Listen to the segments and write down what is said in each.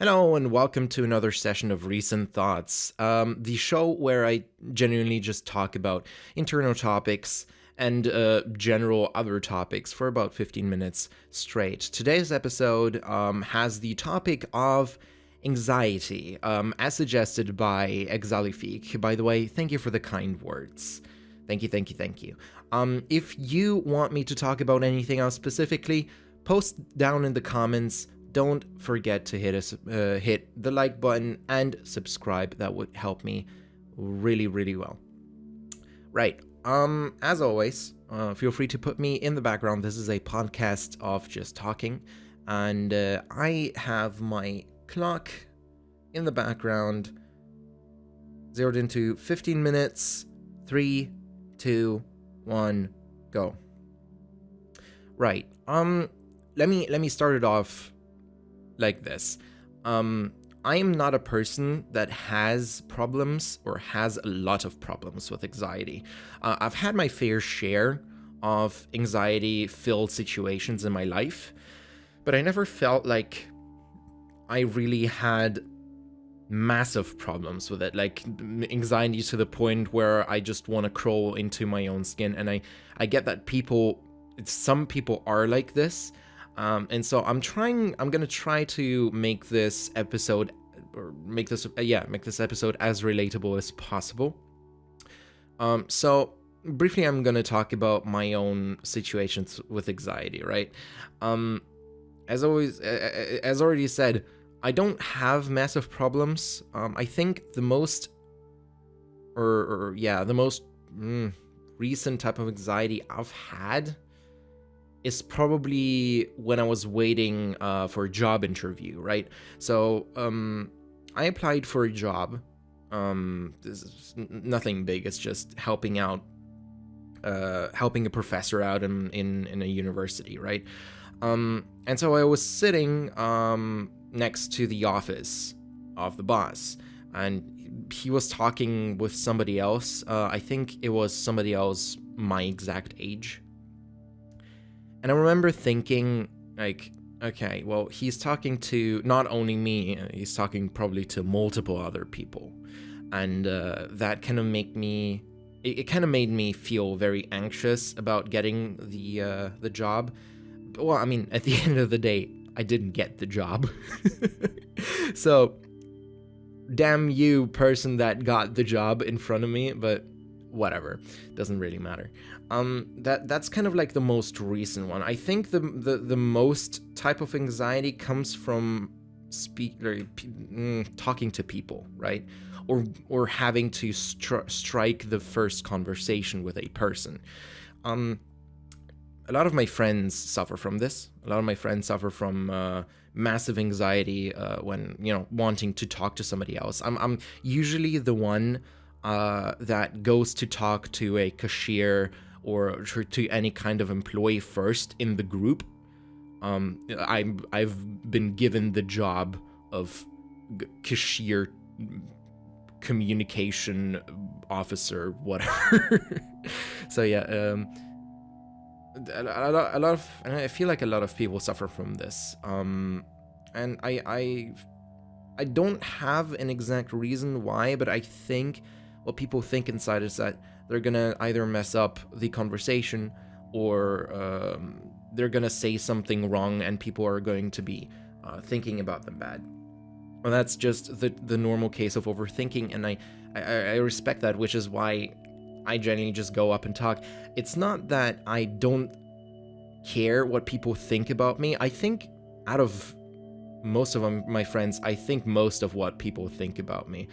Hello and welcome to another session of Recent Thoughts, the show where I genuinely just talk about internal topics and general other topics for about 15 minutes straight. Today's episode has the topic of anxiety, as suggested by Exalifik. By the way, thank you for the kind words. Thank you. If you want me to talk about anything else specifically, post down in the comments. Don't forget to hit the like button and subscribe. That would help me really well. Right. As always, feel free to put me in the background. This is a podcast of just talking, and I have my clock in the background zeroed into 15 minutes. 3, 2, 1, go. Right. Let me start it off like this. I am not a person that has problems or has a lot of problems with anxiety. I've had my fair share of anxiety-filled situations in my life, but I never felt like I really had massive problems with it, like anxiety to the point where I just want to crawl into my own skin. And I get that some people are like this. And so I'm gonna try to make this episode as relatable as possible. So briefly, I'm gonna talk about my own situations with anxiety, right? As already said, I don't have massive problems. I think the most recent type of anxiety I've had is probably when I was waiting for a job interview, right? So I applied for a job. This is nothing big. It's just helping a professor out in a university, right? And so I was sitting next to the office of the boss, and he was talking with somebody else. I think it was somebody else my exact age. And I remember thinking, like, okay, well, he's talking to not only me, he's talking probably to multiple other people. And that kind of made me feel very anxious about getting the job. Well, I mean, at the end of the day, I didn't get the job. So, damn you, person that got the job in front of me, but whatever, doesn't really matter. That's kind of like the most recent one. I think the most type of anxiety comes from talking to people, right? Or having to strike the first conversation with a person. A lot of my friends suffer from this. A lot of my friends suffer from massive anxiety when wanting to talk to somebody else. I'm usually the one that goes to talk to a cashier or to any kind of employee first in the group. I've been given the job of cashier, communication officer, whatever. So yeah, a lot of, and I feel like a lot of people suffer from this. And I don't have an exact reason why, but I think what people think inside is that they're gonna either mess up the conversation or they're gonna say something wrong and people are going to be thinking about them bad. Well, that's just the normal case of overthinking, and I respect that, which is why I generally just go up and talk. It's not that I don't care what people think about me. I think out of most of my friends, I think most of what people think about me.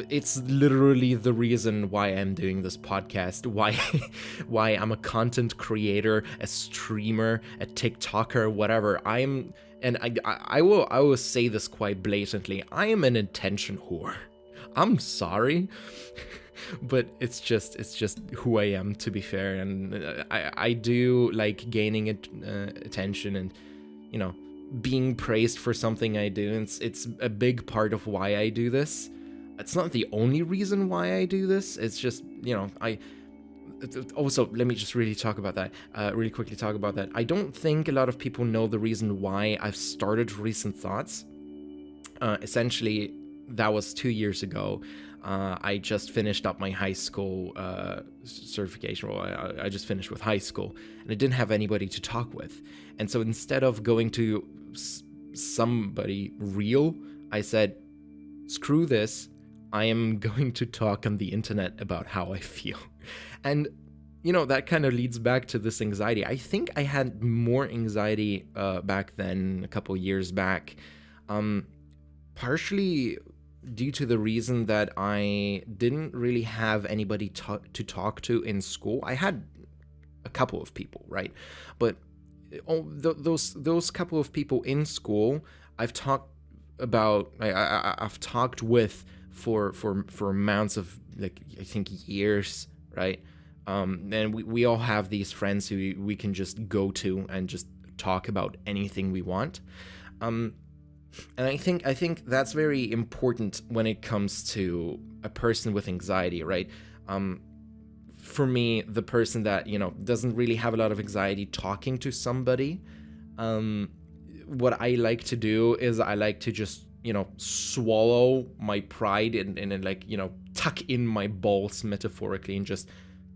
It's literally the reason why I'm doing this podcast, why I'm a content creator, a streamer, a TikToker, whatever. I will say this quite blatantly. I am an attention whore. I'm sorry, but it's just who I am, to be fair. And I do like gaining attention and being praised for something I do. It's a big part of why I do this. It's not the only reason why I do this. It's just, also, let me just really quickly talk about that. I don't think a lot of people know the reason why I've started Recent Thoughts. Essentially, that was 2 years ago. I just finished up my high school certification. Well, I just finished with high school, and I didn't have anybody to talk with. And so instead of going to somebody real, I said, screw this. I am going to talk on the internet about how I feel. And, that kind of leads back to this anxiety. I think I had more anxiety back then, a couple years back, partially due to the reason that I didn't really have anybody to talk to in school. I had a couple of people, right? But those couple of people in school, I've talked with for amounts of, like, I think years, right? And we all have these friends who we can just go to and just talk about anything we want. And I think that's very important when it comes to a person with anxiety, right? For me, the person that, doesn't really have a lot of anxiety talking to somebody, what I like to do is I like to just, swallow my pride and like, tuck in my balls metaphorically and just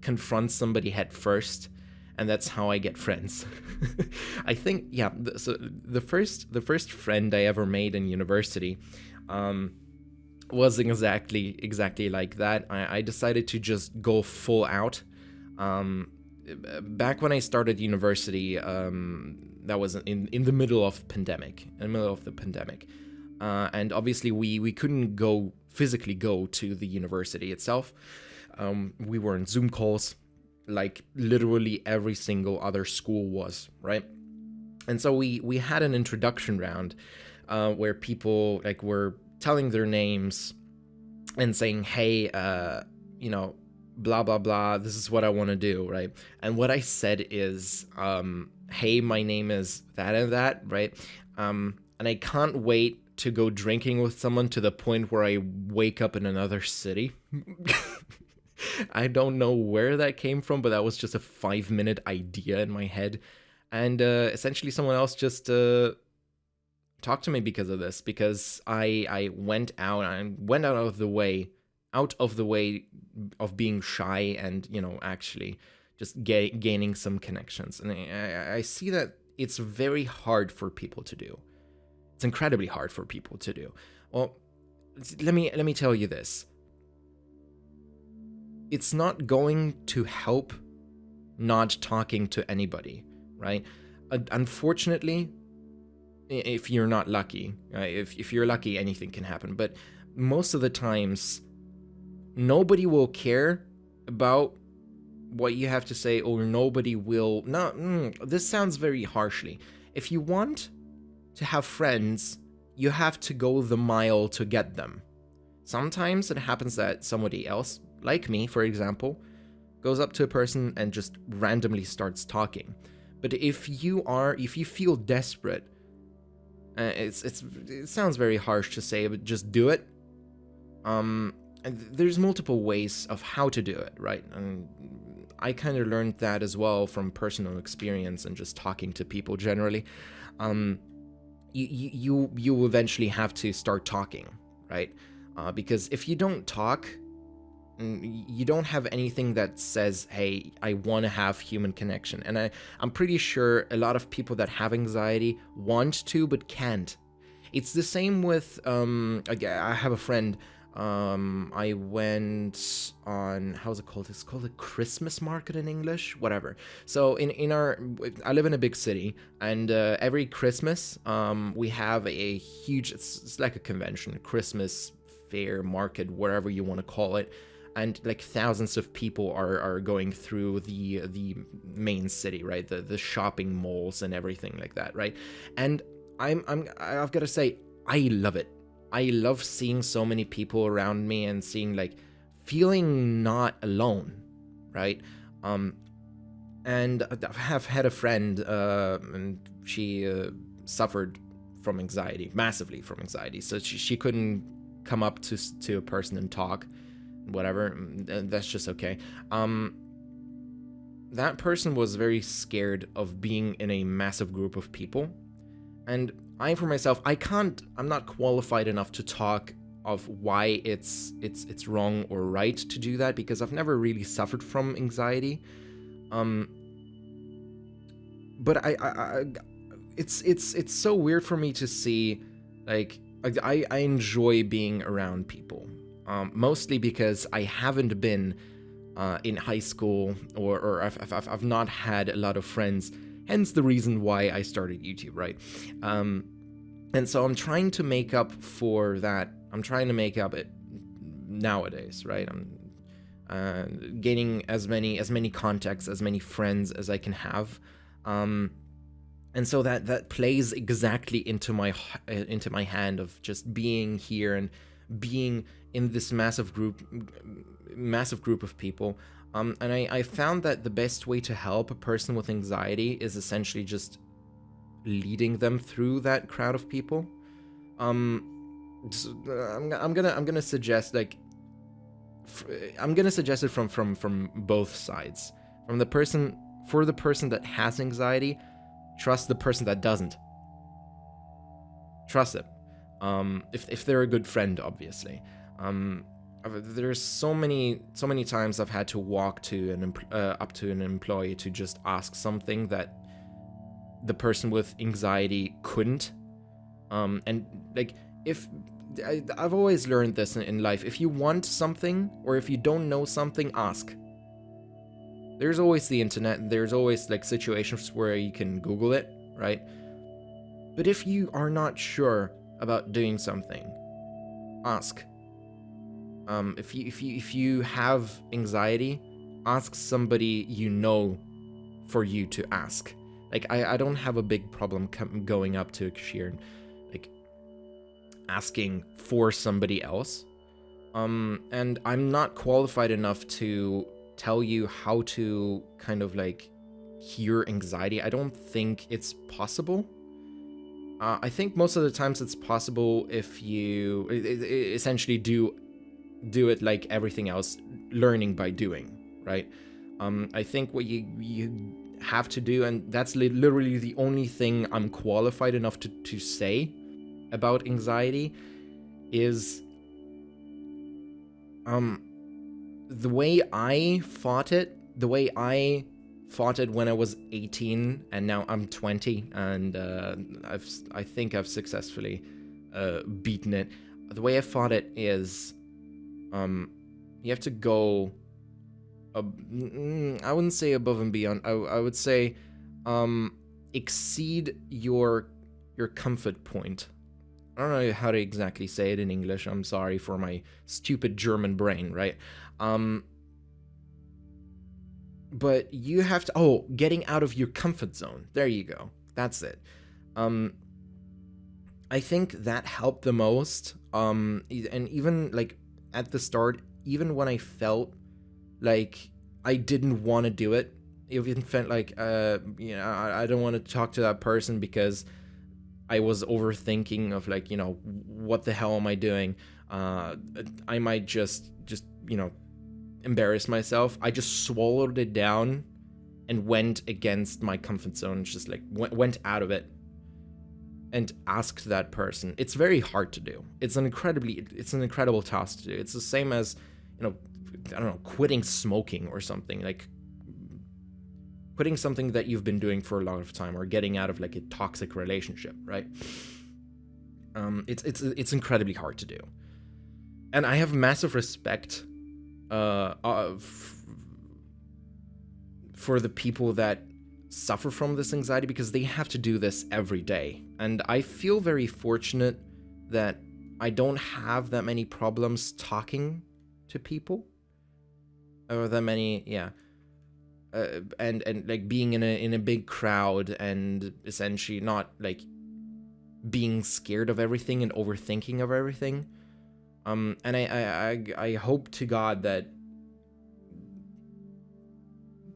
confront somebody head first. And that's how I get friends. I think, yeah. So the first friend I ever made in university was exactly like that. I decided to just go full out. Back when I started university, that was in the middle of the pandemic, and obviously we couldn't physically go to the university itself. We were in Zoom calls, like literally every single other school was, right? And so we had an introduction round where people like were telling their names and saying, hey, blah blah blah, this is what I want to do, right? And what I said is, hey, my name is that and that, right? And I can't wait to go drinking with someone to the point where I wake up in another city. I don't know where that came from, but that was just a 5-minute idea in my head. And essentially someone else just talked to me because of this, because I went out of the way of being shy and, actually just gaining some connections. And I see that it's very hard for people to do. It's incredibly hard for people to do. Well, let me tell you this. It's not going to help not talking to anybody, right? Unfortunately, if you're not lucky, if you're lucky, anything can happen. But most of the times, nobody will care about what you have to say, or nobody will not. This sounds very harshly. If you want to have friends, you have to go the mile to get them. Sometimes it happens that somebody else, like me, for example, goes up to a person and just randomly starts talking. But if you feel desperate, it sounds very harsh to say, but just do it. And there's multiple ways of how to do it, right? And I kind of learned that as well from personal experience and just talking to people generally. You eventually have to start talking, right? Because if you don't talk, you don't have anything that says, hey, I want to have human connection. And I'm pretty sure a lot of people that have anxiety want to but can't. It's the same with I have a friend. I went on, how's it called? It's called a Christmas market in English, whatever. So I live in a big city, and every Christmas we have a huge, it's like a convention, a Christmas fair, market, whatever you want to call it. And like thousands of people are going through the main city, right? The shopping malls and everything like that, right? And I've got to say, I love it. I love seeing so many people around me and feeling not alone, right? And I have had a friend, and she suffered from anxiety, massively from anxiety. So she couldn't come up to a person and talk, whatever. And that's just okay. That person was very scared of being in a massive group of people. And I for myself, I'm not qualified enough to talk of why it's wrong or right to do that, because I've never really suffered from anxiety. Um, but it's so weird for me to see, like, I enjoy being around people, mostly because I haven't been in high school, or I've not had a lot of friends, hence the reason why I started YouTube, right? And so I'm trying to make up for that. I'm trying to make up it nowadays, right? I'm gaining as many contacts, as many friends as I can have, and so that plays exactly into my hand of just being here and being in this massive group of people. And I found that the best way to help a person with anxiety is essentially just leading them through that crowd of people. I'm gonna suggest, like, I'm gonna suggest it from both sides. From the person For the person that has anxiety, trust the person that doesn't. Trust it. If they're a good friend, obviously. There's so many times I've had to walk to up to an employee to just ask something that the person with anxiety couldn't. And like, I've always learned this in life. If you want something, or if you don't know something, ask. There's always the internet. There's always, like, situations where you can Google it, right? But if you are not sure about doing something, ask. If you have anxiety, ask somebody you know for you to ask. Like, I don't have a big problem going up to a cashier and, like, asking for somebody else. And I'm not qualified enough to tell you how to kind of, like, hear anxiety. I don't think it's possible. I think most of the times it's possible if you essentially do it like everything else, learning by doing, right? I think what you have to do, and that's literally the only thing I'm qualified enough to say about anxiety, is the way I fought it when I was 18, and now I'm 20, and I think I've successfully beaten it. The way I fought it is, you have to go, I wouldn't say above and beyond. I would say, exceed your comfort point. I don't know how to exactly say it in English. I'm sorry for my stupid German brain, right? But you have to, getting out of your comfort zone. There you go. That's it. I think that helped the most. And even, like, at the start, even when I felt like I didn't want to do it, even felt like, I don't want to talk to that person because I was overthinking of, like, what the hell am I doing? I might just embarrass myself. I just swallowed it down and went against my comfort zone, just, like, went out of it and asked that person. It's very hard to do. It's an incredible task to do. It's the same as, I don't know, quitting smoking or something, like quitting something that you've been doing for a lot of time, or getting out of, like, a toxic relationship, right? It's incredibly hard to do. And I have massive respect for the people that suffer from this anxiety, because they have to do this every day. And I feel very fortunate that I don't have that many problems talking to people, or that many, and like, being in a big crowd, and essentially not, like, being scared of everything and overthinking of everything. And I hope to God that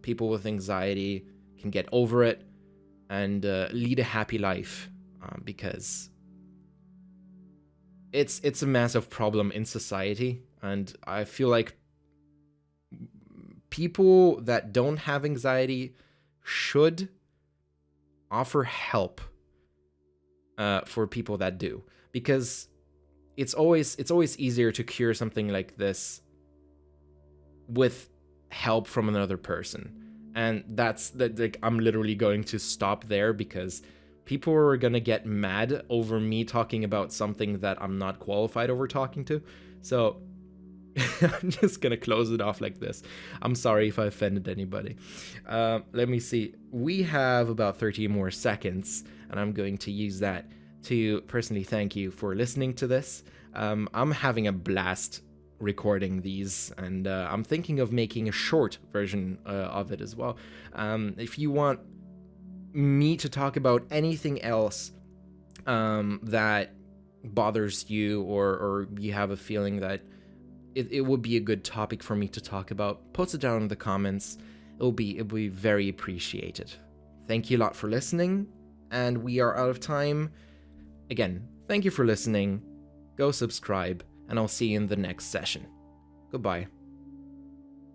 people with anxiety can get over it and lead a happy life, because it's a massive problem in society, and I feel like people that don't have anxiety should offer help, for people that do, because it's always easier to cure something like this with help from another person. And that's that, like, I'm literally going to stop there, because people are gonna get mad over me talking about something that I'm not qualified over talking to. So I'm just gonna close it off like this. I'm sorry if I offended anybody. Let me see. We have about 30 more seconds, and I'm going to use that to personally thank you for listening to this. I'm having a blast recording these, and I'm thinking of making a short version of it as well. If you want me to talk about anything else that bothers you, or you have a feeling that it would be a good topic for me to talk about, post it down in the comments. It'll be very appreciated. Thank you a lot for listening, and we are out of time. Again, thank you for listening. Go subscribe, and I'll see you in the next session. Goodbye.